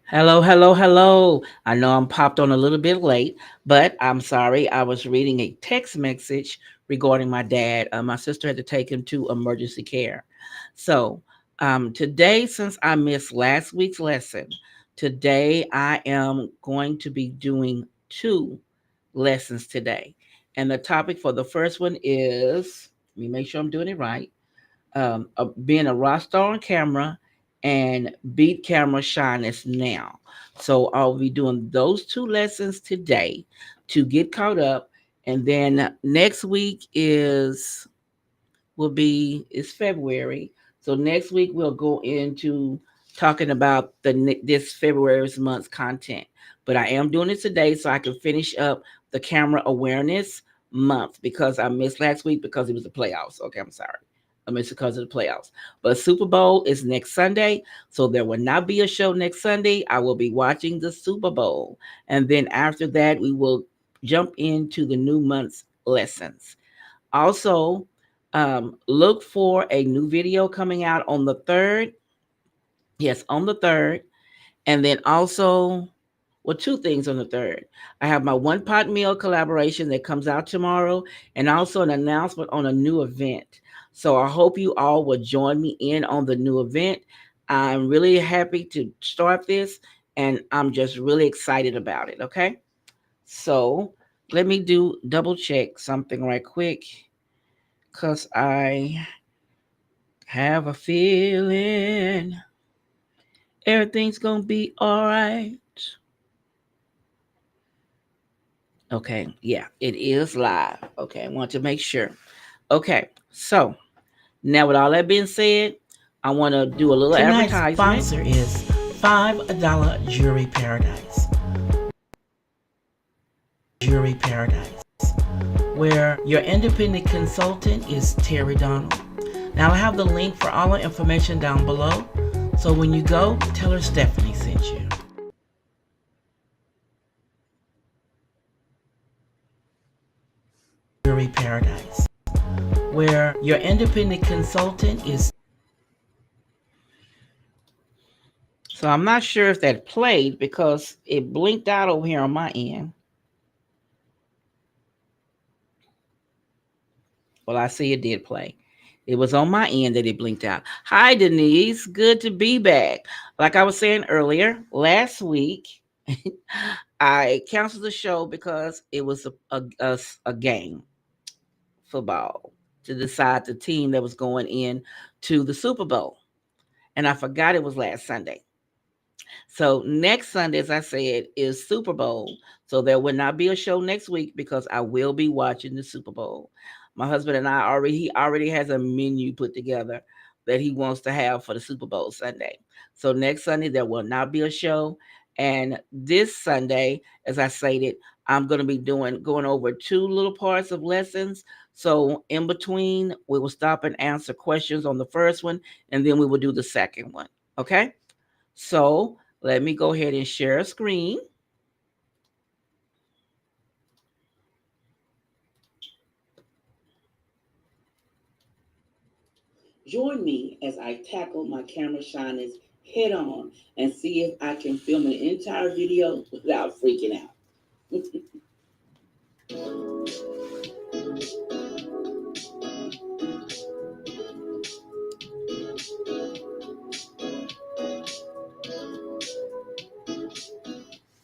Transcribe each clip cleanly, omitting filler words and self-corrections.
Hello, hello, hello. I know I'm popped on a little bit late, but I'm sorry. I was reading a text message regarding my dad. My sister had to take him to emergency care. So, today, since I missed last week's lesson, today I am going to be doing two lessons today. And the topic for the first one is, let me make sure I'm doing it right, being a rock star on camera and beat camera shyness now. So I'll be doing those two lessons today to get caught up. And then next week will be is February. So next week we'll go into talking about this February's month's content. But I am doing it today so I can finish up the camera awareness month because I missed last week because it was the playoffs. Okay, I'm sorry. I missed because of the playoffs. But Super Bowl is next Sunday, so there will not be a show next Sunday. I will be watching the Super Bowl, and then after that, we will jump into the new month's lessons. Also, look for a new video coming out on the 3rd. Yes, on the 3rd. And then also, well, two things on the 3rd. I have my One Pot Meal collaboration that comes out tomorrow, and also an announcement on a new event. So I hope you all will join me in on the new event. I'm really happy to start this, and I'm just really excited about it. Okay. So let me do double check something right quick because I have a feeling everything's gonna be all right. Okay, yeah, it is live. Okay, I want to make sure. Okay, so now with all that being said, I want to do a little Tonight's advertisement. sponsor is $5 Jewelry Paradise. Jewelry Paradise, where your independent consultant is Terry Donald. Now I have the link for all the information down below. So when you go, tell her Stephanie sent you. Jewelry Paradise, where your independent consultant is. So I'm not sure if that played because it blinked out over here on my end. Well, I see it did play. It was on my end that it blinked out. Hi, Denise. Good to be back. Like I was saying earlier, last week, I canceled the show because it was a game, football, to decide the team that was going in to the Super Bowl. And I forgot it was last Sunday. So next Sunday, as I said, is Super Bowl. So there will not be a show next week because I will be watching the Super Bowl. My husband and he already has a menu put together that he wants to have for the Super Bowl Sunday. So next Sunday there will not be a show. And this Sunday, as I stated, I'm going to be going over two little parts of lessons. So in between, we will stop and answer questions on the first one, and then we will do the second one. Okay? So let me go ahead and share a screen. Join me as I tackle my camera shyness head on and see if I can film an entire video without freaking out.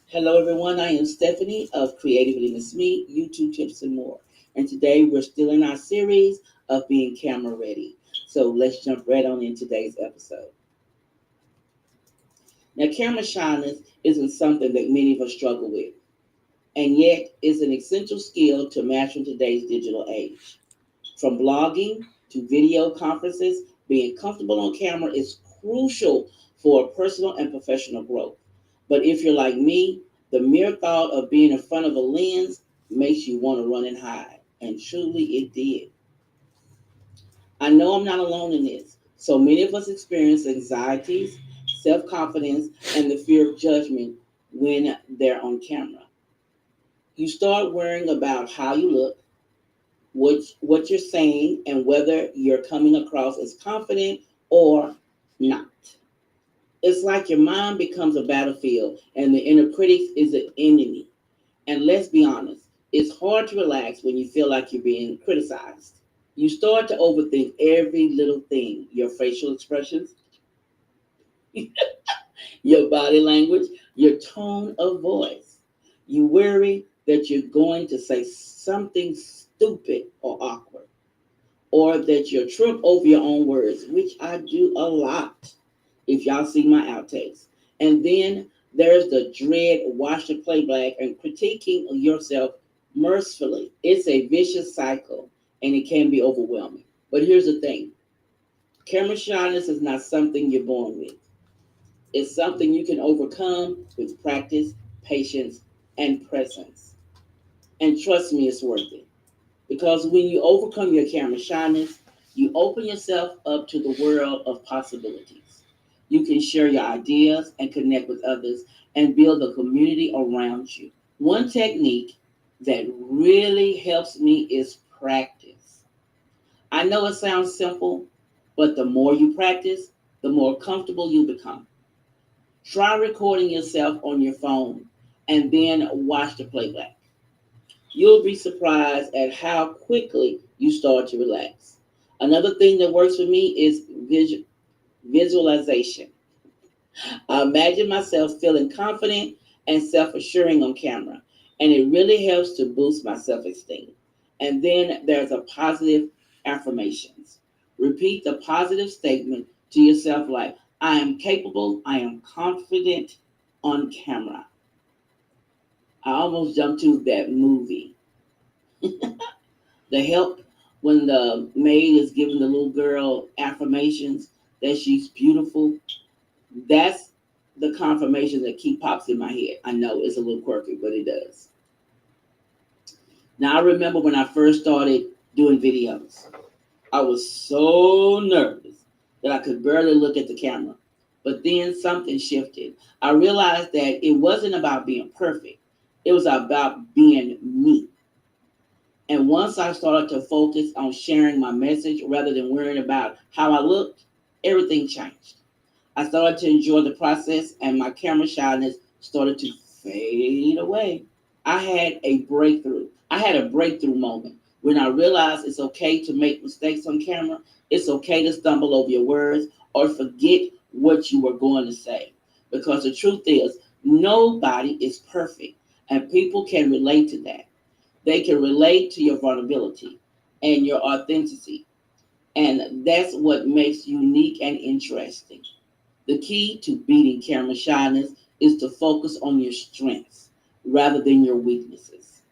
Hello, everyone. I am Stephanie of Creatively Miss Me, YouTube Tips and More. And today we're still in our series of being camera ready. So let's jump right on in today's episode. Now, camera shyness isn't something that many of us struggle with, and yet is an essential skill to master in today's digital age. From blogging to video conferences, being comfortable on camera is crucial for personal and professional growth. But if you're like me, the mere thought of being in front of a lens makes you want to run and hide. And truly it did. I know I'm not alone in this. So many of us experience anxieties, self confidence, and the fear of judgment when they're on camera. You start worrying about how you look, what you're saying, and whether you're coming across as confident or not. It's like your mind becomes a battlefield and the inner critic is an enemy. And let's be honest, it's hard to relax when you feel like you're being criticized. You start to overthink every little thing, your facial expressions, your body language, your tone of voice. You worry that you're going to say something stupid or awkward, or that you'll trip over your own words, which I do a lot if y'all see my outtakes. And then there's the dread watch the playback and critiquing yourself mercifully. It's a vicious cycle and it can be overwhelming. But here's the thing, camera shyness is not something you're born with, it's something you can overcome with practice, patience, and presence. And trust me, it's worth it. Because when you overcome your camera shyness, you open yourself up to the world of possibilities. You can share your ideas and connect with others and build a community around you. One technique that really helps me is practice. I know it sounds simple, but the more you practice, the more comfortable you become. Try recording yourself on your phone and then watch the playback. You'll be surprised at how quickly you start to relax. Another thing that works for me is visualization. I imagine myself feeling confident and self assuring on camera, and it really helps to boost my self esteem. And then there's a positive affirmations. Repeat the positive statement to yourself like, I am capable, I am confident on camera. I almost jumped to that movie, the help, when the maid is giving the little girl affirmations that she's beautiful. That's the confirmation that keep pops in my head. I know it's a little quirky, but it does. Now I remember when I first started doing videos, I was so nervous that I could barely look at the camera. But then something shifted. I realized that it wasn't about being perfect, it was about being me. And once I started to focus on sharing my message rather than worrying about how I looked, everything changed. I started to enjoy the process and my camera shyness started to fade away. I had a breakthrough moment when I realized it's okay to make mistakes on camera. It's okay to stumble over your words or forget what you were going to say. Because the truth is, nobody is perfect and people can relate to that. They can relate to your vulnerability and your authenticity. And that's what makes you unique and interesting. The key to beating camera shyness is to focus on your strengths rather than your weaknesses.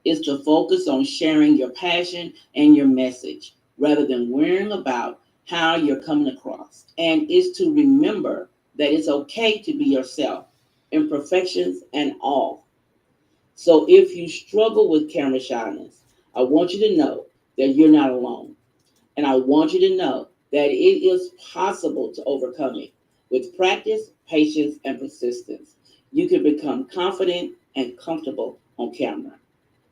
It's to focus on sharing your passion and your message rather than worrying about how you're coming across. And it's to remember that it's okay to be yourself, imperfections and all. So if you struggle with camera shyness, I want you to know that you're not alone. And I want you to know that it is possible to overcome it. With practice, patience, and persistence, you can become confident and comfortable on camera.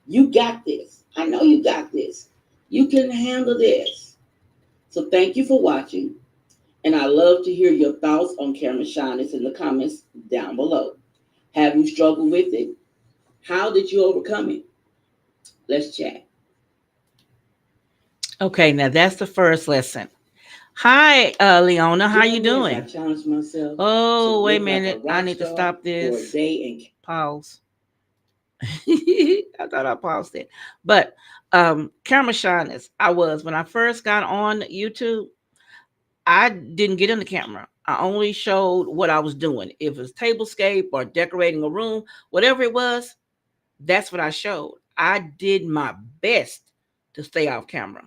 You got this. I know you got this. You can handle this. So thank you for watching. And I love to hear your thoughts on camera shyness in the comments down below. Have you struggled with it? How did you overcome it? Let's chat. Okay, now that's the first lesson. Hi, Leona. How you Join me as I doing? challenge myself to Oh, wait a look like a minute. I rock need to star stop for a this. day and Pause. I thought I paused it. But camera shyness, I was when I first got on YouTube. I didn't get in the camera. I only showed what I was doing. If it was tablescape or decorating a room, whatever it was, that's what I showed. I did my best to stay off camera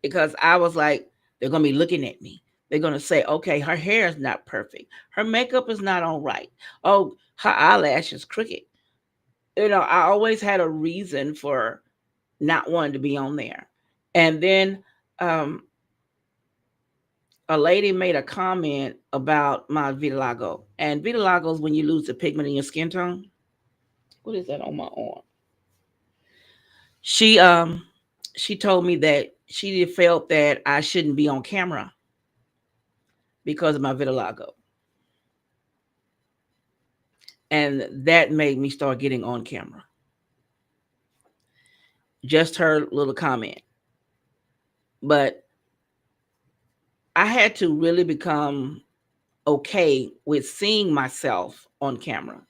because I was like, they're gonna be looking at me. They're gonna say, okay, her hair is not perfect. Her makeup is not all right. Oh, her eyelash is crooked. I always had a reason for not wanting to be on there. And then um, a lady made a comment about my vitiligo. And vitiligo is when you lose the pigment in your skin tone. What is that on my arm? She um she told me that she felt that I shouldn't be on camera because of my vitiligo, and that made me start getting on camera. Just her little comment, but I had to really become okay with seeing myself on camera.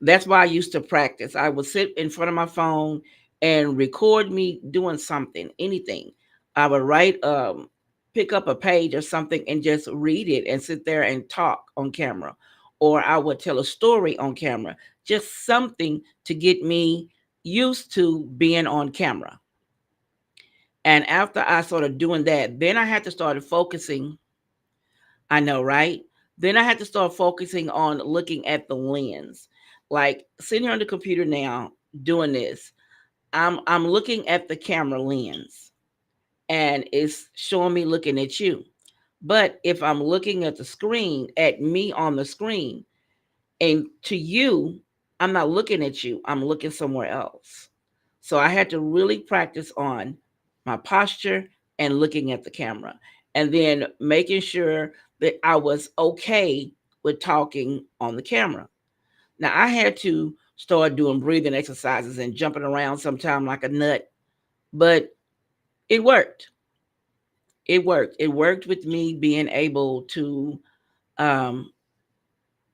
That's why I used to practice. I would sit in front of my phone and record me doing something, anything. I would pick up a page or something and just read it and sit there and talk on camera. Or I would tell a story on camera, just something to get me used to being on camera. And after I started doing that, then I had to start focusing. I know, right? Then I had to start focusing on looking at the lens. Like sitting here on the computer now doing this, I'm looking at the camera lens and it's showing me looking at you. But if I'm looking at the screen, at me on the screen, and to you, I'm not looking at you, I'm looking somewhere else. So I had to really practice on my posture and looking at the camera, and then making sure that I was okay with talking on the camera. Now I had to start doing breathing exercises and jumping around sometime like a nut, but it worked. It worked. It worked with me being able to um,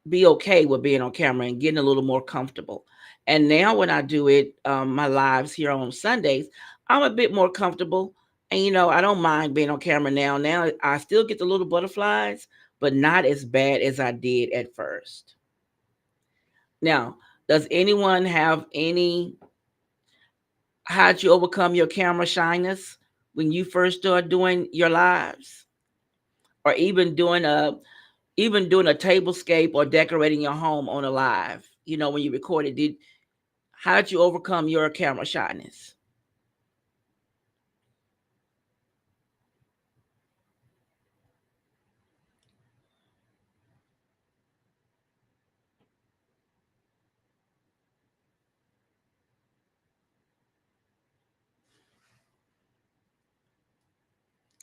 be okay with being on camera and getting a little more comfortable. And now when I do it, my lives here on Sundays, I'm a bit more comfortable. And I don't mind being on camera now. Now I still get the little butterflies, but not as bad as I did at first. Now, does anyone have any how'd you overcome your camera shyness when you first started doing your lives? Or even doing a tablescape or decorating your home on a live, when you recorded, how did you overcome your camera shyness?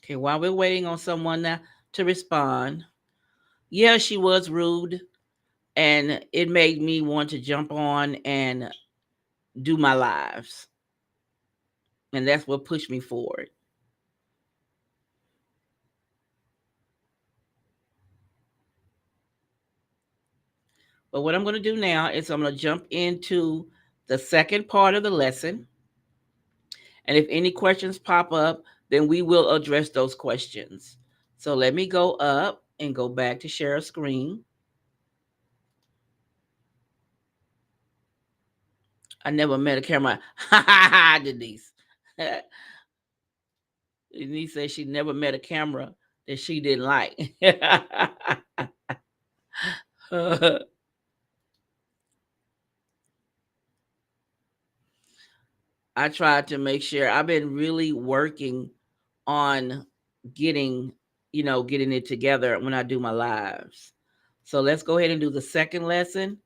Okay, while we're waiting on someone now to respond, yeah, she was rude, and it made me want to jump on and do my lives, and that's what pushed me forward. But what I'm going to do now is I'm going to jump into the second part of the lesson. And if any questions pop up, then we will address those questions. So let me go up and go back to share a screen. I never met a camera. Ha ha ha, Denise. Denise said she never met a camera that she didn't like. I tried to make sure I've been really working on getting, getting it together when I do my lives. So let's go ahead and do the second lesson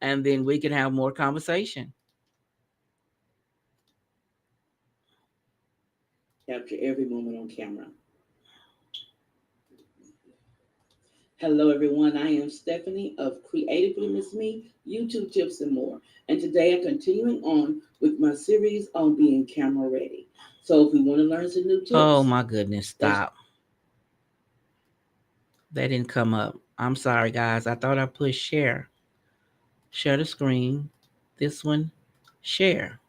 and then we can have more conversation. Capture every moment on camera. Hello, everyone. I am Stephanie of Creatively Miss Me, YouTube Tips and More. And today I'm continuing on with my series on being camera ready. So if we want to learn some new tips. Oh, my goodness. Stop. That didn't come up. I'm sorry, guys. I thought I pushed share. Share the screen. This one, share.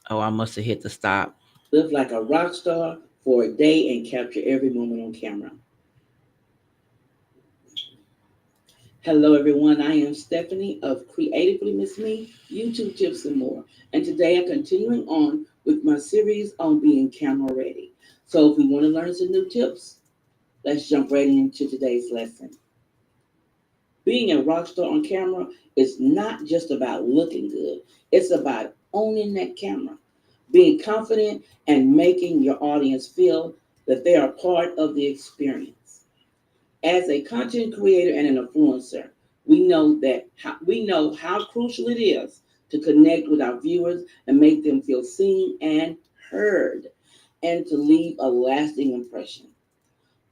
Oh, I must have hit the stop. Live like a rock star for a day and capture every moment on camera. Hello, everyone. I am Stephanie of Creatively Miss Me, YouTube Tips and More. And today I'm continuing on with my series on being camera ready. So if we want to learn some new tips, let's jump right into today's lesson. Being a rock star on camera is not just about looking good, it's about owning that camera, being confident, and making your audience feel that they are part of the experience. As a content creator and an influencer, we know how crucial it is to connect with our viewers and make them feel seen and heard, and to leave a lasting impression.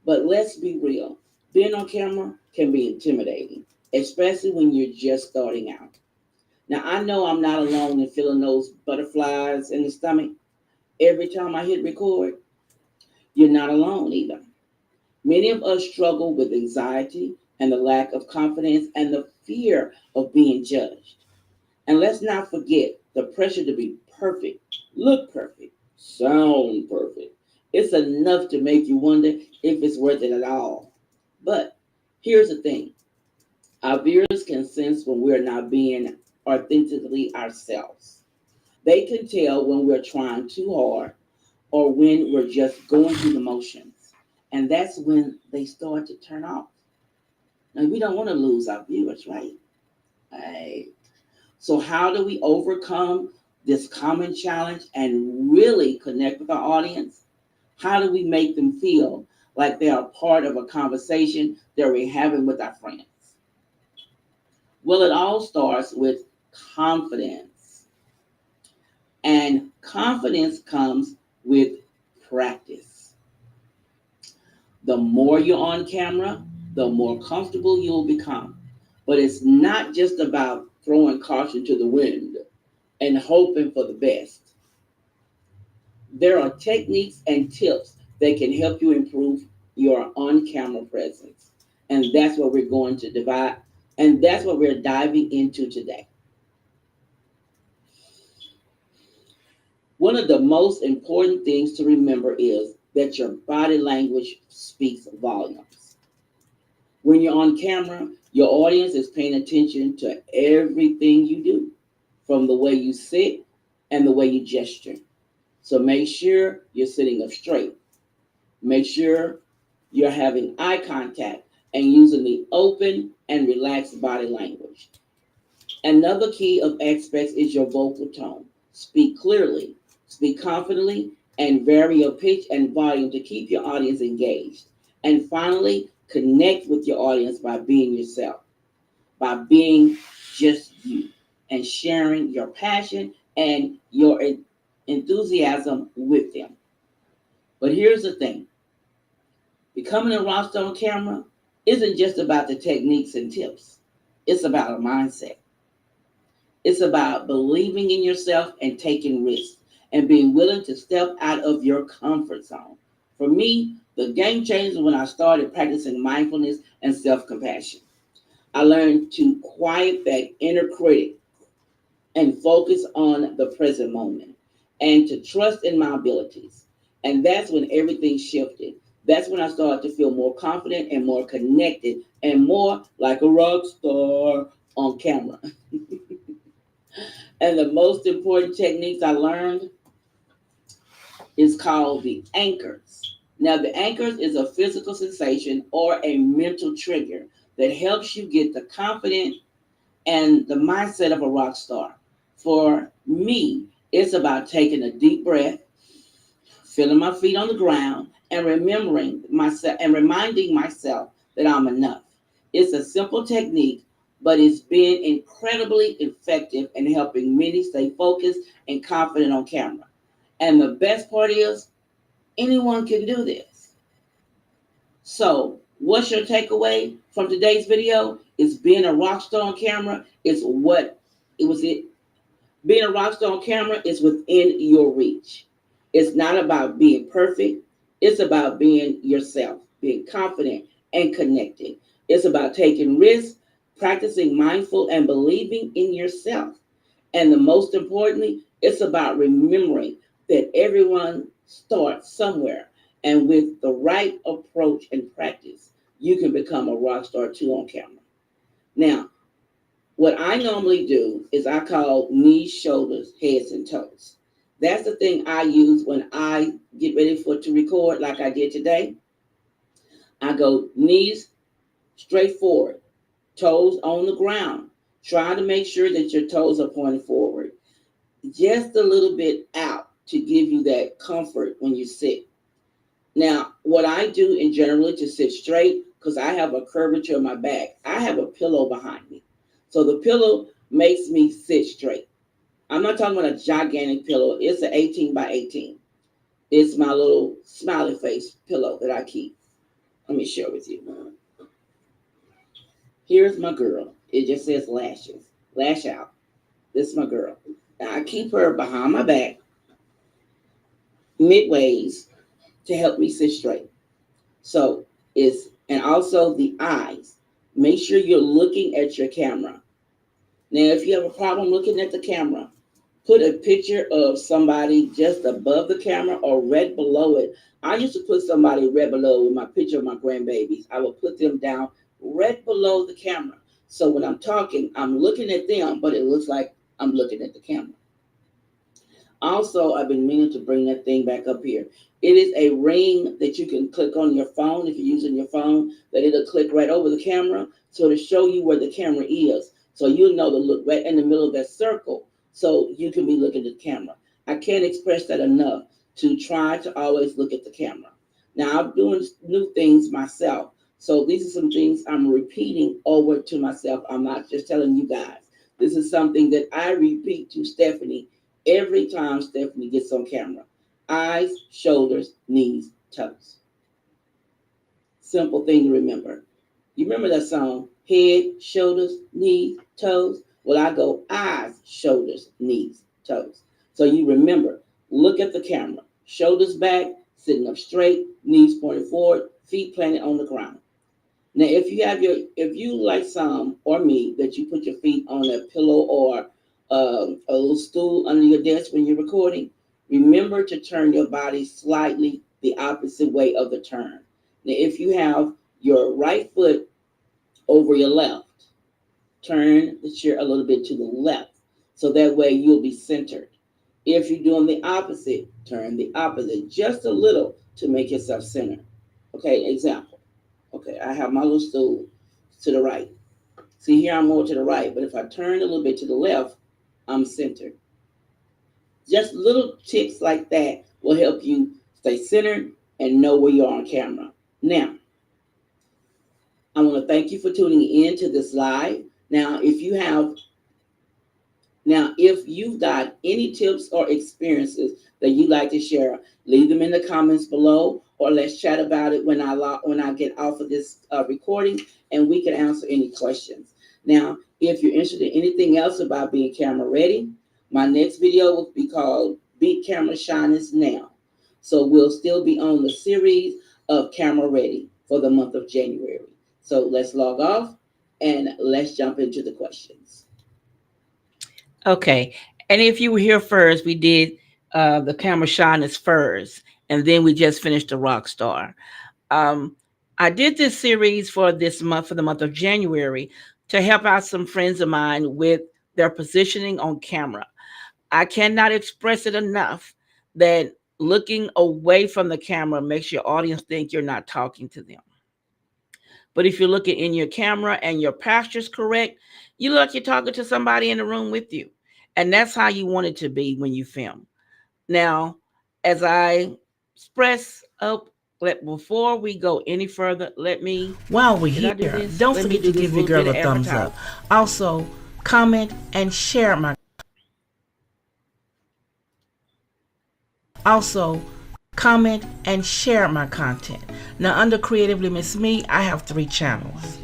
But let's be real. Being on camera can be intimidating, especially when you're just starting out. Now, I know I'm not alone in feeling those butterflies in the stomach every time I hit record. You're not alone either. Many of us struggle with anxiety and the lack of confidence and the fear of being judged. And let's not forget the pressure to be perfect, look perfect, sound perfect. It's enough to make you wonder if it's worth it at all. But here's the thing, our viewers can sense when we're not being authentically ourselves. They can tell when we're trying too hard or when we're just going through the motions. And that's when they start to turn off. Now, we don't want to lose our viewers, right? Right. So, how do we overcome this common challenge and really connect with our audience? How do we make them feel like they are part of a conversation that we're having with our friends? Well, it all starts with confidence. And confidence comes with practice. The more you're on camera, the more comfortable you'll become. But it's not just about throwing caution to the wind and hoping for the best. There are techniques and tips that can help you improve your on camera presence. And that's what we're going to divide, and that's what we're diving into today. One of the most important things to remember is that your body language speaks volumes. When you're on camera, your audience is paying attention to everything you do, from the way you sit and the way you gesture. So make sure you're sitting up straight. Make sure you're having eye contact and using the open and relaxed body language. Another key of aspects is your vocal tone. Speak clearly, speak confidently, and vary your pitch and volume to keep your audience engaged. And finally, connect with your audience by being yourself, by being just you, and sharing your passion and your enthusiasm with them. But here's the thing, becoming a rock star on camera isn't just about the techniques and tips, it's about a mindset. It's about believing in yourself and taking risks and being willing to step out of your comfort zone. For me, the game changer when I started practicing mindfulness and self compassion. I learned to quiet that inner critic and focus on the present moment and to trust in my abilities. And that's when everything shifted. That's when I started to feel more confident and more connected and more like a rock star on camera. And the most important techniques I learned is called the anchors. Now, the anchors is a physical sensation or a mental trigger that helps you get the confidence and the mindset of a rock star. For me, it's about taking a deep breath, feeling my feet on the ground, and remembering myself and reminding myself that I'm enough. It's a simple technique, but it's been incredibly effective in helping many stay focused and confident on camera. And the best part is, anyone can do this. So, what's your takeaway from today's video? Is being a rock star on camera is what it was it being a rock star on camera is within your reach. It's not about being perfect. It's about being yourself, being confident and connected. It's about taking risks, practicing mindful and believing in yourself. And the most importantly, it's about remembering that everyone starts somewhere. And with the right approach and practice, you can become a rock star too on camera. Now, what I normally do is I call knees, shoulders, heads, and toes. That's the thing I use when I get ready for to record like I did today. I go knees straight forward, toes on the ground. Try to make sure that your toes are pointed forward, just a little bit out to give you that comfort when you sit. Now, what I do in general to sit straight, because I have a curvature in my back, I have a pillow behind me. So the pillow makes me sit straight. I'm not talking about a gigantic pillow. It's an 18 by 18. It's my little smiley face pillow that I keep. Let me share with you. Here's my girl. It just says lashes. Lash out. This is my girl. Now I keep her behind my back, midways, to help me sit straight. So it's and also the eyes. Make sure you're looking at your camera. Now, if you have a problem looking at the camera, put a picture of somebody just above the camera or right below it. I used to put somebody right below with my picture of my grandbabies. I would put them down right below the camera. So when I'm talking, I'm looking at them, but it looks like I'm looking at the camera. Also, I've been meaning to bring that thing back up here. It is a ring that you can click on your phone if you're using your phone, that it'll click right over the camera. So to show you where the camera is. So you'll know to look right in the middle of that circle so you can be looking at the camera. I can't express that enough to try to always look at the camera. Now, I'm doing new things myself. So these are some things I'm repeating over to myself. I'm not just telling you guys. This is something that I repeat to Stephanie every time Stephanie gets on camera. Eyes, shoulders, knees, toes. Simple thing to remember. You remember that song, head, shoulders, knees, toes? Well, I go eyes, shoulders, knees, toes. So you remember, look at the camera, shoulders back, sitting up straight, knees pointed forward, feet planted on the ground. Now, if you like some or me that you put your feet on a pillow or a little stool under your desk when you're recording, remember to turn your body slightly the opposite way of the turn. Now, if you have your right foot over your left, turn the chair a little bit to the left, so that way you'll be centered. If you're doing the opposite, turn the opposite just a little to make yourself centered. Okay, example. Okay, I have my little stool to the right. See, here I'm more to the right, but if I turn a little bit to the left, I'm centered. Just little tips like that will help you stay centered and know where you are on camera. Now, I want to thank you for tuning in to this live. Now, if you've got any tips or experiences that you'd like to share, leave them in the comments below, or let's chat about it when I get off of this recording, and we can answer any questions. Now, if you're interested in anything else about being camera ready, my next video will be called "Beat Camera Shyness Now." So we'll still be on the series of camera ready for the month of January. So let's log off and let's jump into the questions. Okay. And if you were here first, we did the camera shyness first, and then we just finished the rock star. Um, I did this series for this month, for the month of January, to help out some friends of mine with their positioning on camera. I cannot express it enough that looking away from the camera makes your audience think you're not talking to them. But if you're looking in your camera and your posture's correct, you look like you're talking to somebody in the room with you. And that's how you want it to be when you film. Now, as I express up, before we go any further, let me, While we're did I do here, this? don't Let me forget to do this give your little girl bit a of thumbs advertising. up. Also, comment and share my also comment and share my content. Now under Creatively Miss Me, I have 3 channels.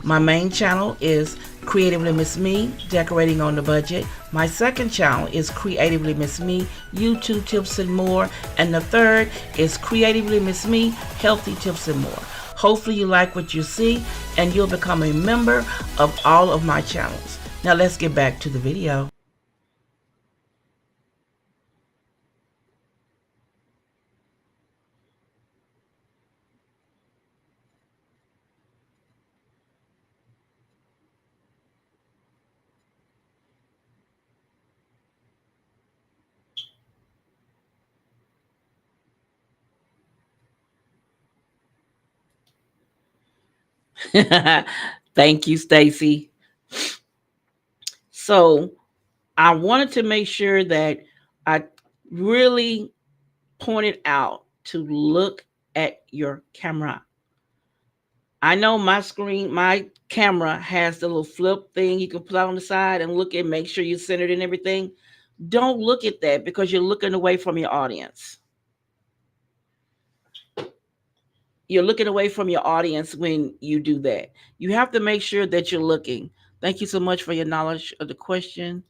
My main channel is Creatively Miss Me, Decorating on the Budget. My second channel is Creatively Miss Me, YouTube Tips and More. And the third is Creatively Miss Me, Healthy Tips and More. Hopefully you like what you see and you'll become a member of all of my channels. Now let's get back to the video. Thank you, Stacy. So I wanted to make sure that I really pointed out to look at your camera. I know my camera has the little flip thing you can put on the side and look and make sure you're centered and everything. Don't look at that because you're looking away from your audience. you're looking away from your audience when you do that. You have to make sure that you're looking. Thank you so much for your knowledge of the question.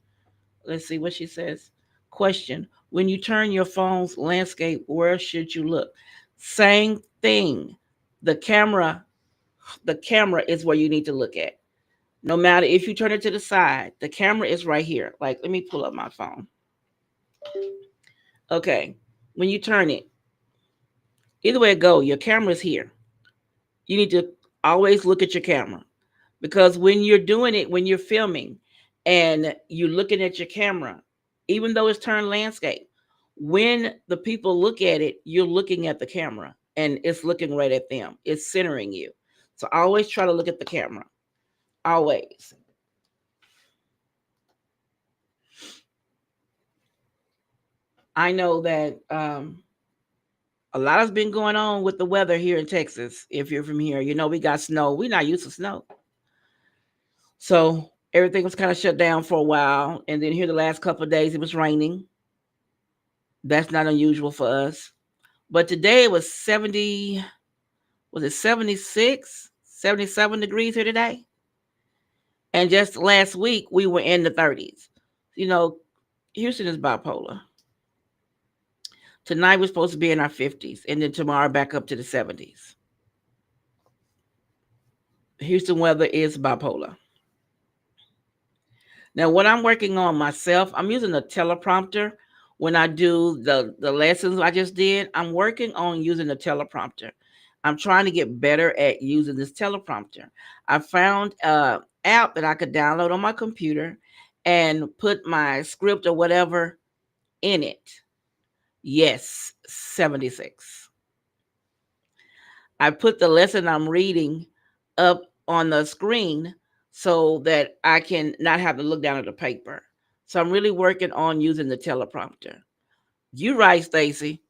Let's see what she says. Question: when you turn your phone's landscape, where should you look? Same thing. The camera, the camera is where you need to look at. No matter if you turn it to the side, the camera is right here. Like, let me pull up my phone. Okay. When you turn it, either way it go, your camera is here. You need to always look at your camera, because when you're doing it, when you're filming and you're looking at your camera, even though it's turned landscape, when the people look at it, you're looking at the camera and it's looking right at them. It's centering you. So always try to look at the camera. Always. I know that a lot has been going on with the weather here in Texas. If you're from here, you know we got snow. We're not used to snow. So everything was kind of shut down for a while. And then here the last couple of days it was raining. That's not unusual for us. But today it was 70, was it 76, 77 degrees here today? And just last week we were in the 30s. You know, Houston is bipolar. Tonight we're supposed to be in our 50s, and then tomorrow back up to the 70s. Houston weather is bipolar. Now, what I'm working on myself, I'm using a teleprompter when I do the lessons I just did. I'm working on using the teleprompter. I'm trying to get better at using this teleprompter. I found a app that I could download on my computer and put my script or whatever in it. Yes, 76. I put the lesson I'm reading up on the screen so that I can not have to look down at the paper. So I'm really working on using the teleprompter. You right, Stacy.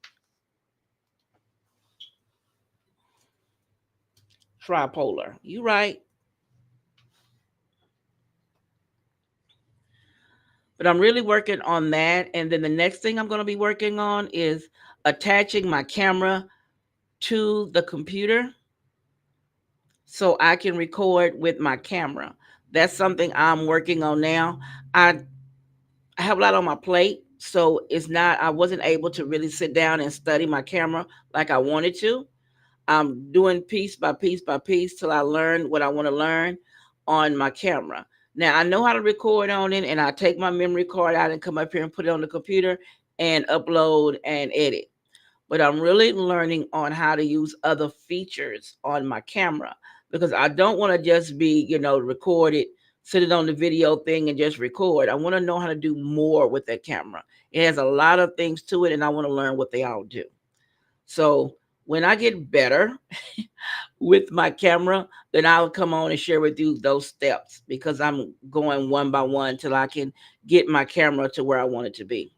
Tripolar. You right. But I'm really working on that. And then the next thing I'm going to be working on is attaching my camera to the computer so I can record with my camera. That's something I'm working on now. I have a lot on my plate, so it's not, I wasn't able to really sit down and study my camera like I wanted to. I'm doing piece by piece by piece till I learn what I want to learn on my camera. Now I know how to record on it, and I take my memory card out and come up here and put it on the computer and upload and edit. But I'm really learning on how to use other features on my camera, because I don't want to just be, record it, sit it on the video thing and just record. I want to know how to do more with that camera. It has a lot of things to it, and I want to learn what they all do. So when I get better with my camera, then I'll come on and share with you those steps, because I'm going one by one till I can get my camera to where I want it to be.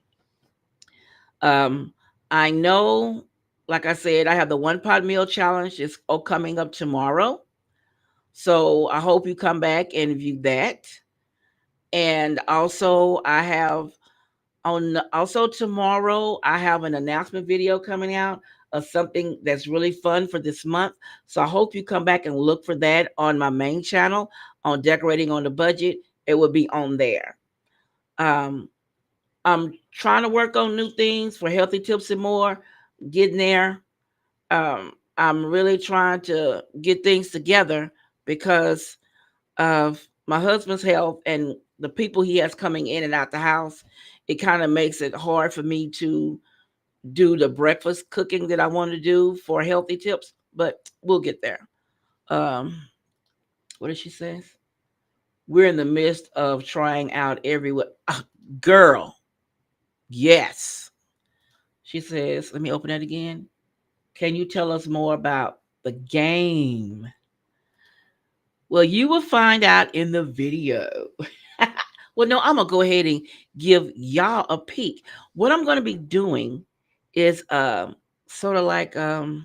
Um, I know, like I said, I have the one pot meal challenge. It's coming up tomorrow. So I hope you come back and view that. And also, I have also tomorrow, I have an announcement video coming out of something that's really fun for this month. So I hope you come back and look for that on my main channel on Decorating on the Budget. It will be on there. Um, I'm trying to work on new things for Healthy Tips and More, getting there. I'm really trying to get things together because of my husband's health and the people he has coming in and out the house. It kind of makes it hard for me to do the breakfast cooking that I want to do for Healthy Tips, but we'll get there. Um, what did she say? We're in the midst of trying out everywhere. Girl, yes. She says, let me open that again. Can you tell us more about the game? Well, you will find out in the video. Well, no, I'm going to go ahead and give y'all a peek. What I'm going to be doing is sort of like I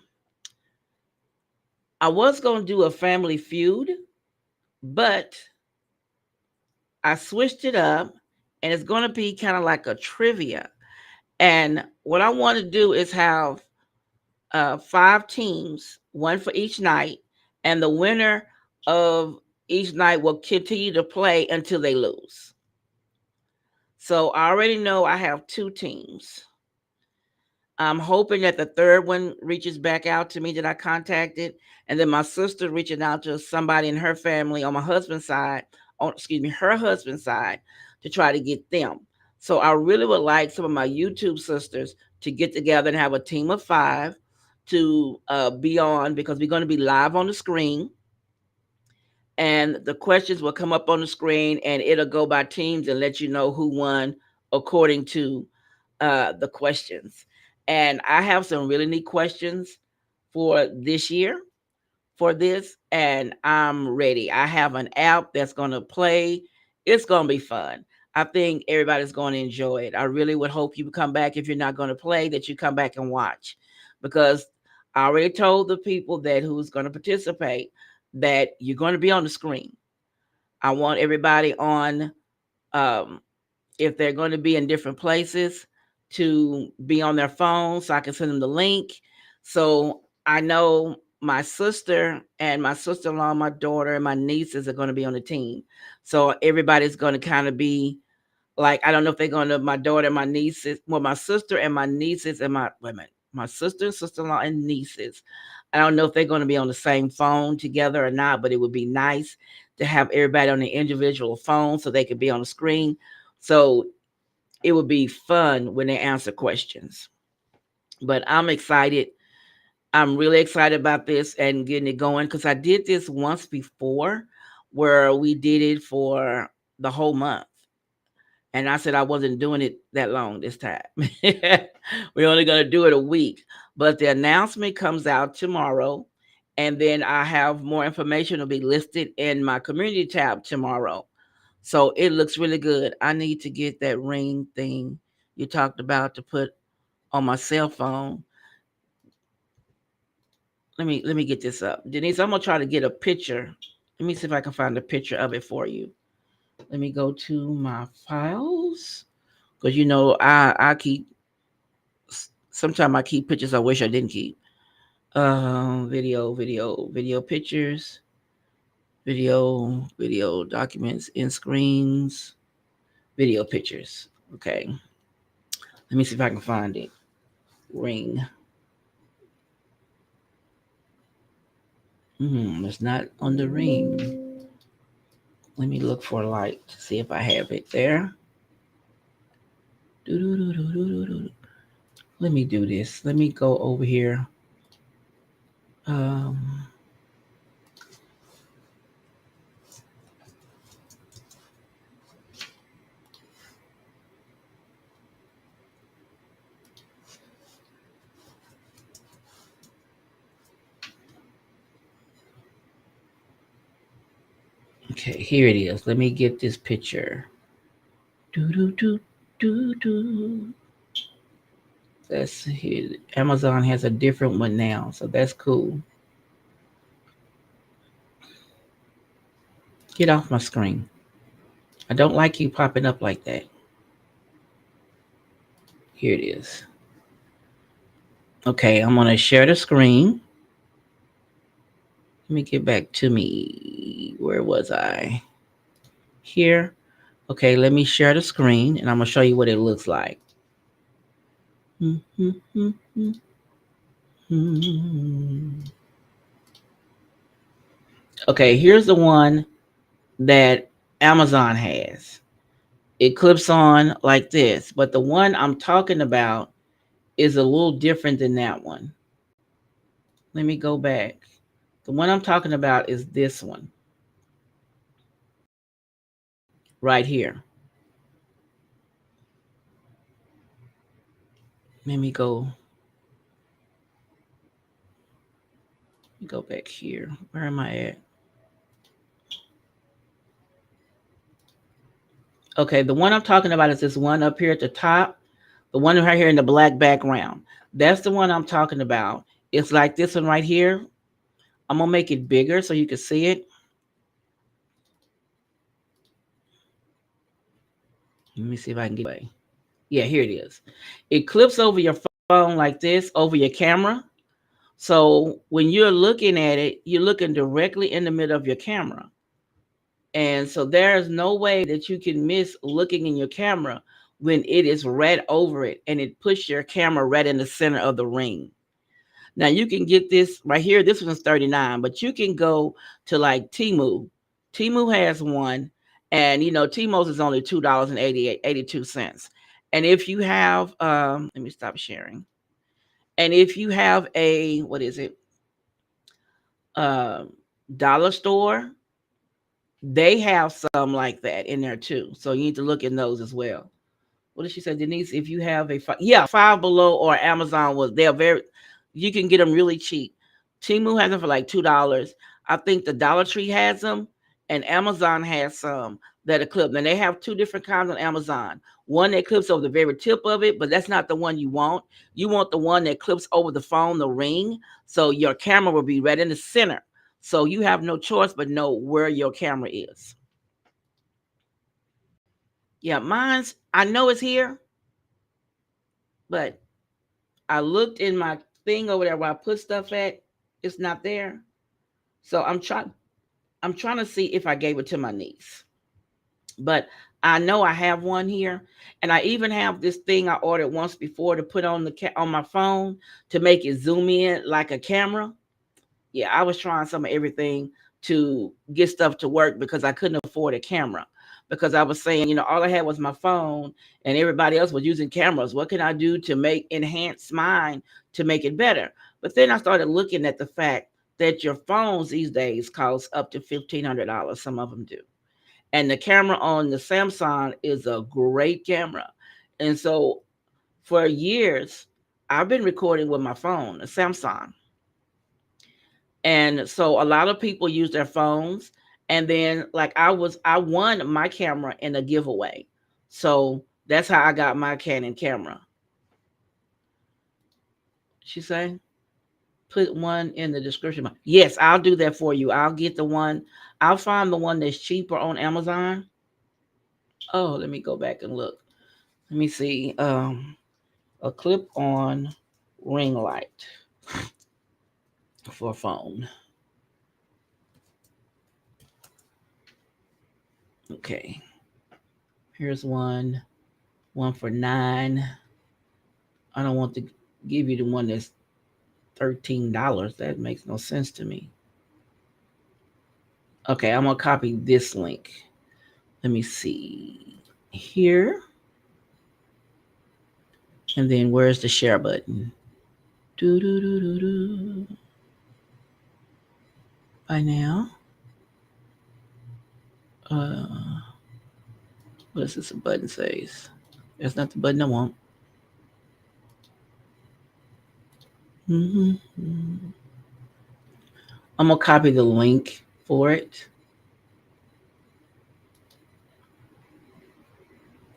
was going to do a family feud, but I switched it up, and it's going to be kind of like a trivia. And what I want to do is have 5 teams one for each night, and the winner of each night will continue to play until they lose. So I already know I have two teams. I'm hoping that the third one reaches back out to me that I contacted, and then my sister reaching out to somebody in her family on my husband's side, on excuse me, her husband's side, to try to get them. So I really would like some of my YouTube sisters to get together and have a team of five to be on, because we're going to be live on the screen, and the questions will come up on the screen and it'll go by teams and let you know who won according to the questions. And I have some really neat questions for this year for this, and I'm ready. I have an app that's going to play. It's going to be fun. I think everybody's going to enjoy it. I really would hope you come back. If you're not going to play, that you come back and watch, because I already told the people that who's going to participate that you're going to be on the screen. I want everybody on, um, if they're going to be in different places, to be on their phone so I can send them the link. So I know my sister and my sister-in-law, my daughter, and my nieces are going to be on the team. So everybody's going to kind of be like, I don't know if they're going to, my daughter and my nieces, well, my sister and my nieces and my women, my sister, sister-in-law, and nieces. I don't know if they're going to be on the same phone together or not, but it would be nice to have everybody on the individual phone so they could be on the screen. So it would be fun when they answer questions. But I'm excited. I'm really excited about this and getting it going, because I did this once before where we did it for the whole month. And I said I wasn't doing it that long this time. We're only going to do it a week. But the announcement comes out tomorrow. And then I have more information will be listed in my community tab tomorrow. So it looks really good. I need to get that ring thing you talked about to put on my cell phone. Let me get this up. Denise, I'm gonna try to get a picture. Let me see if I can find a picture of it for you. Let me go to my files. Because I keep, sometimes I keep pictures I wish I didn't keep. Video pictures, video documents, in screens, video pictures. Okay, let me see if I can find it. Ring. It's not on the ring. Let me look for a light to see if I have it there. Let me do this. Let me go over here. Um, okay, here it is. Let me get this picture. Do do do do do. Let's see. Amazon has a different one now, so that's cool. Get off my screen. I don't like you popping up like that. Here it is. Okay, I'm gonna share the screen. Let me get back to me. Where was I? Here. Okay, let me share the screen and I'm gonna show you what it looks like. Okay, here's the one that Amazon has. It clips on like this, but the one I'm talking about is a little different than that one. Let me go back. The one I'm talking about is this one right here. Let me go back here. Where am I at? Okay, the one I'm talking about is this one up here at the top, the one right here in the black background. That's the one I'm talking about. It's like this one right here. I'm gonna make it bigger so you can see it. Let me see if I can get away. Yeah, here it is. It clips over your phone like this, over your camera. So when you're looking at it, you're looking directly in the middle of your camera. And so there's no way that you can miss looking in your camera when it is right over it and it puts your camera right in the center of the ring. Now you can get this right here. This one's 39, but you can go to like Timu. Timu has one, and Timo's is only $2.82. And if you have let me stop sharing. And if you have a what is it? Um dollar store, they have some like that in there too. So you need to look in those as well. What did she say, Denise? If you have yeah, Five Below or Amazon they're very, you can get them really cheap. Timu has them for like $2. I think the Dollar Tree has them, and Amazon has some that are clipped. And they have two different kinds on Amazon. One that clips over the very tip of it, but that's not the one you want. You want the one that clips over the phone, the ring, so your camera will be right in the center. So you have no choice but know where your camera is. Yeah, mine's, I know it's here, but I looked in my thing over there where I put stuff at. It's not there. So I'm trying to see if I gave it to my niece. But I know I have one here, and I even have this thing I ordered once before to put on on my phone to make it zoom in like a camera. Yeah, I was trying some of everything to get stuff to work because I couldn't afford a camera. Because I was saying, all I had was my phone and everybody else was using cameras. What can I do to enhance mine to make it better? But then I started looking at the fact that your phones these days cost up to $1,500. Some of them do. And the camera on the Samsung is a great camera. And so for years, I've been recording with my phone, a Samsung. And so a lot of people use their phones. And then like I won my camera in a giveaway. So that's how I got my Canon camera. She say, put one in the description. Yes, I'll do that for you. I'll get the one. I'll find the one that's cheaper on Amazon. Oh, let me go back and look. Let me see. A clip on ring light for phone. Okay. Here's one for 9. I don't want to give you the one that's $13. That makes no sense to me. Okay, I'm gonna copy this link. Let me see here. And then where's the share button? Do do do do do. By now. Uh what does this button says? That's not the button I want. Mm-hmm. I'm gonna copy the link for it.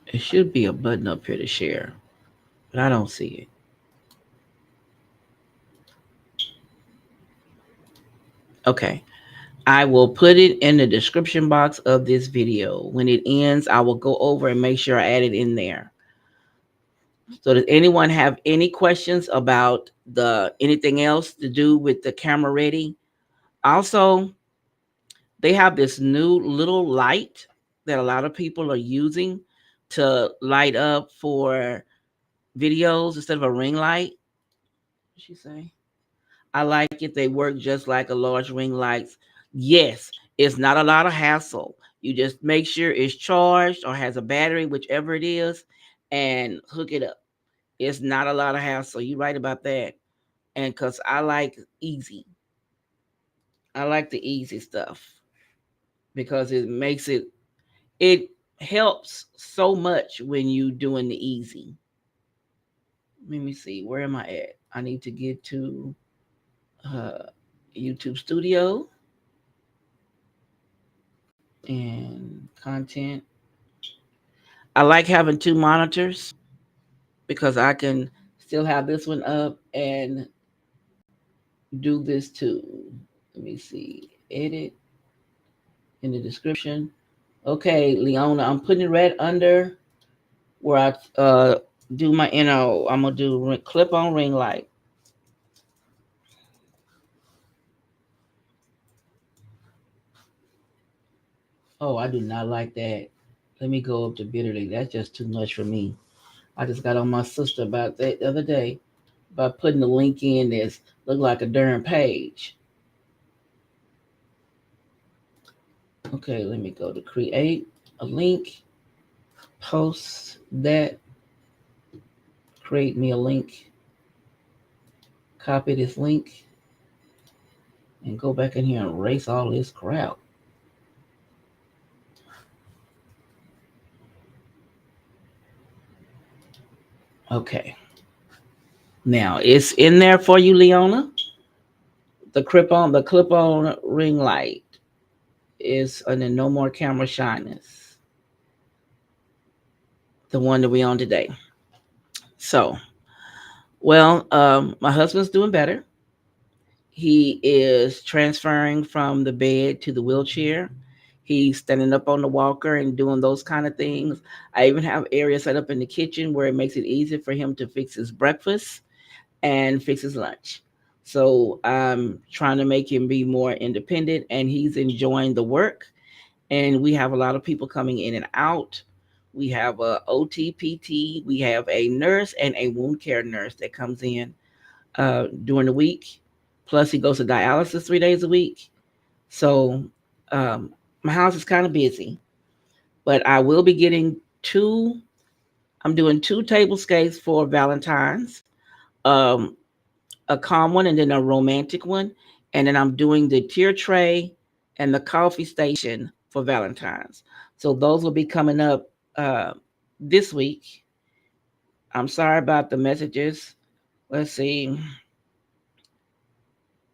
It should be a button up here to share, but I don't see it. Okay. I will put it in the description box of this video. When it ends, I will go over and make sure I add it in there. So does anyone have any questions about the anything else to do with the camera ready? Also, they have this new little light that a lot of people are using to light up for videos instead of a ring light. What did she say? I like it. They work just like a large ring light. Yes, it's not a lot of hassle. You just make sure it's charged or has a battery, whichever it is, and hook it up. It's not a lot of hassle. You're right about that. And because I like easy, I like the easy stuff because it helps so much when you doing the easy. Let me see, where am I at? I need to get to uh, YouTube Studio and content. I like having two monitors because I can still have this one up and do this too. Let me see. Edit in the description. Okay, Leona, I'm putting it right under where I do my, I'm gonna do clip on ring light. Oh, I do not like that. Let me go up to bitterly. That's just too much for me. I just got on my sister about that the other day by putting the link in that's look like a darn page. Okay, let me go to create a link, post that, create me a link, copy this link, and go back in here and erase all this crap. Okay. Now it's in there for you, Leona. The clip on ring light is under no more camera shyness. The one that we on today. So, well, my husband's doing better. He is transferring from the bed to the wheelchair. He's standing up on the walker and doing those kind of things. I even have areas set up in the kitchen where it makes it easy for him to fix his breakfast and fix his lunch. So I'm trying to make him be more independent, and he's enjoying the work. And we have a lot of people coming in and out. We have a OTPT, we have a nurse and a wound care nurse that comes in during the week. Plus, he goes to dialysis 3 days a week. So um, my house is kind of busy, but I will be getting two. I'm doing two tablescapes for Valentine's, um, a calm one and then a romantic one, and then I'm doing the tear tray and the coffee station for Valentine's. So those will be coming up uh, this week. I'm sorry about the messages. Let's see.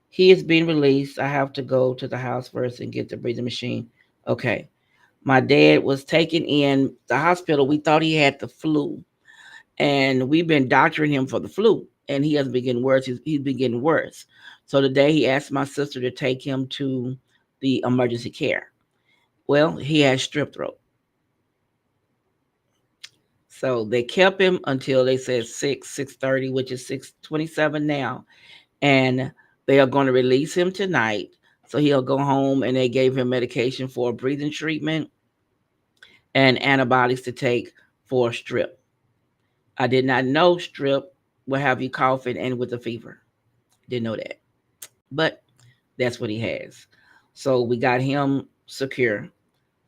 He is being released. I have to go to the house first and get the breathing machine. Okay. My dad was taken in the hospital. We thought he had the flu, and we've been doctoring him for the flu, and he has been getting worse. He's been getting worse. So today he asked my sister to take him to the emergency care. Well, he had strep throat. So they kept him until they said 6:30, which is 6:27 now, and they are going to release him tonight. So he'll go home, and they gave him medication for breathing treatment and antibiotics to take for strep. I did not know strep will have you coughing and with a fever. Didn't know that. But that's what he has. So we got him secure.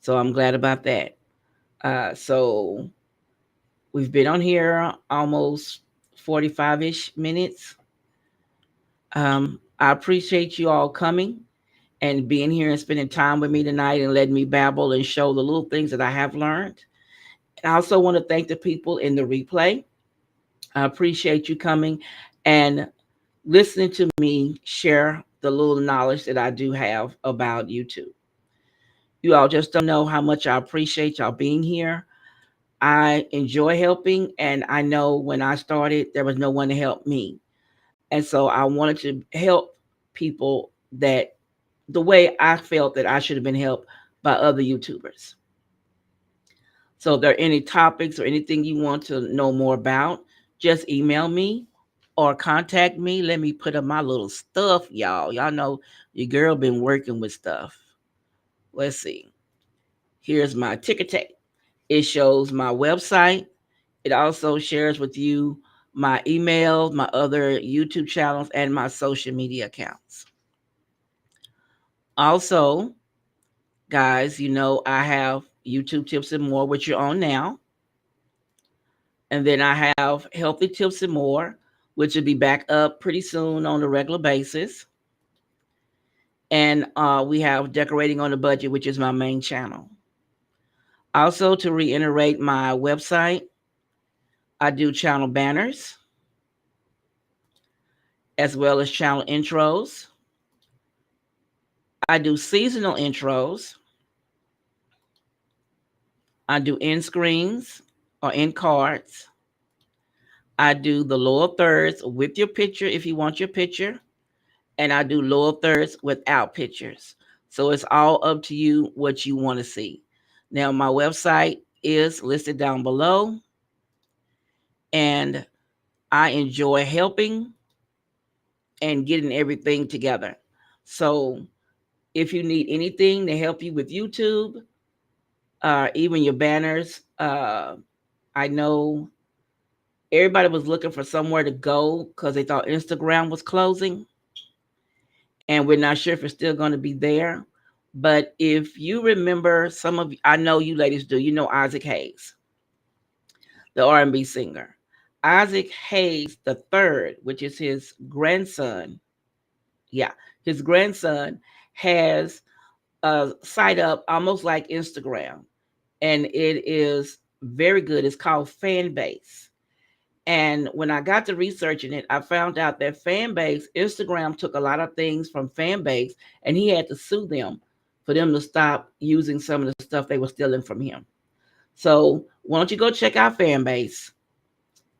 So I'm glad about that. So we've been on here almost 45 ish minutes. I appreciate you all coming and being here and spending time with me tonight and letting me babble and show the little things that I have learned. And I also want to thank the people in the replay. I appreciate you coming and listening to me share the little knowledge that I do have about YouTube. You all just don't know how much I appreciate y'all being here. I enjoy helping, and I know when I started, there was no one to help me. And so I wanted to help people that the way I felt that I should have been helped by other YouTubers. So if there are any topics or anything you want to know more about, just email me or contact me. Let me put up my little stuff, y'all. Y'all know your girl been working with stuff. Let's see. Here's my ticker tape. It shows my website. It also shares with you my email, my other YouTube channels, and my social media accounts. Also, guys, I have YouTube tips and more, which you're on now. And then I have healthy tips and more, which will be back up pretty soon on a regular basis. And we have decorating on a budget, which is my main channel. Also, to reiterate my website, I do channel banners as well as channel intros. I do seasonal intros. I do end screens or end cards. I do the lower thirds with your picture if you want your picture, and I do lower thirds without pictures. So it's all up to you what you want to see. Now, my website is listed down below, and I enjoy helping and getting everything together. So if you need anything to help you with YouTube, even your banners. I know everybody was looking for somewhere to go because they thought Instagram was closing, and we're not sure if it's still going to be there. But if you remember, some of I know you ladies do. You know Isaac Hayes, the R&B singer. Isaac Hayes the third, which is his grandson. Yeah, his grandson has a site up almost like Instagram, and it is very good. It's called Fanbase. And when I got to researching it, I found out that Fanbase, Instagram took a lot of things from Fanbase, and he had to sue them for them to stop using some of the stuff they were stealing from him. So why don't you go check out Fanbase?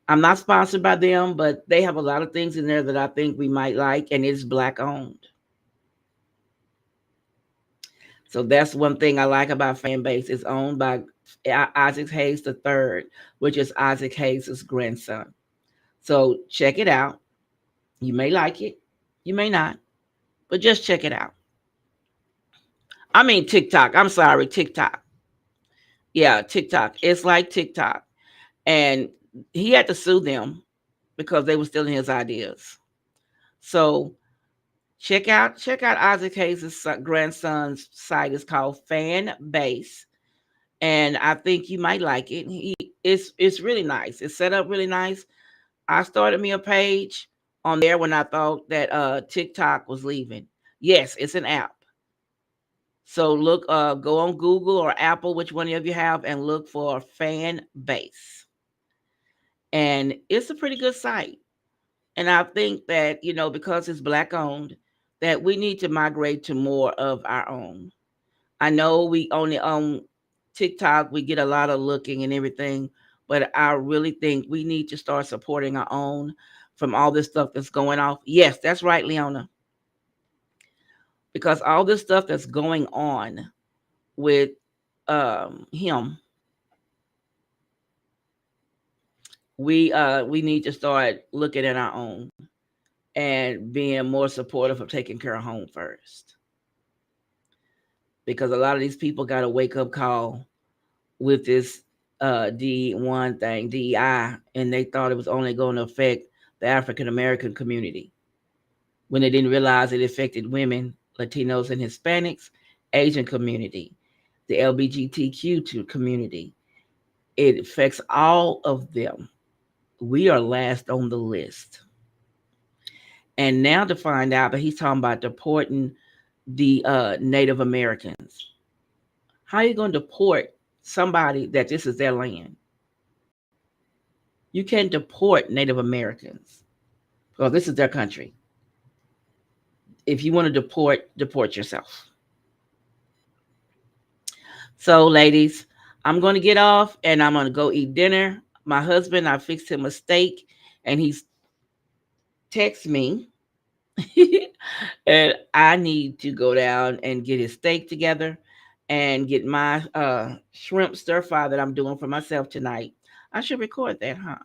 I'm not sponsored by them, but they have a lot of things in there that I think we might like, and it's black owned. So that's one thing I like about Fanbase. It's owned by Isaac Hayes the third, which is Isaac Hayes' grandson. So check it out. You may like it, you may not, but just check it out. I mean TikTok. I'm sorry, TikTok. Yeah, TikTok. It's like TikTok, and he had to sue them because they were stealing his ideas. So check out Isaac Hayes' grandson's site. It's called Fan Base, and I think you might like it. It's really nice. It's set up really nice. I started me a page on there when I thought that TikTok was leaving. Yes, it's an app. So look, go on Google or Apple, which one of you have, and look for Fan Base, and it's a pretty good site. And I think that because it's black owned, that we need to migrate to more of our own. I know we only own TikTok, we get a lot of looking and everything, but I really think we need to start supporting our own from all this stuff that's going off. Yes, that's right, Leona, because all this stuff that's going on with him, we need to start looking at our own and being more supportive of taking care of home first. Because a lot of these people got a wake up call with this D1 thing, DEI, and they thought it was only going to affect the African American community when they didn't realize it affected women, Latinos, and Hispanics, Asian community, the LGBTQ community. It affects all of them. We are last on the list. And now to find out that he's talking about deporting the Native Americans. How are you going to deport somebody that this is their land? You can't deport Native Americans because this is their country. If you want to deport yourself. So, ladies, I'm going to get off and I'm going to go eat dinner. My husband, I fixed him a steak, and he's text me and I need to go down and get his steak together and get my shrimp stir fry that I'm doing for myself tonight. I should record that, huh?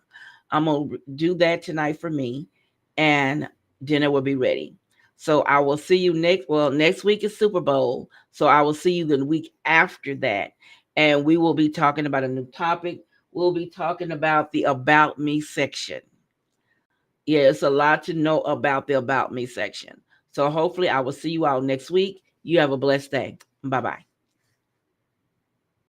I'm gonna do that tonight for me, and dinner will be ready. So I will see you next. Well, next week is Super Bowl, so I will see you the week after that, and we will be talking about a new topic. We'll be talking about the About Me section. Yeah, it's a lot to know about the About Me section. So hopefully I will see you all next week. You have a blessed day. Bye bye.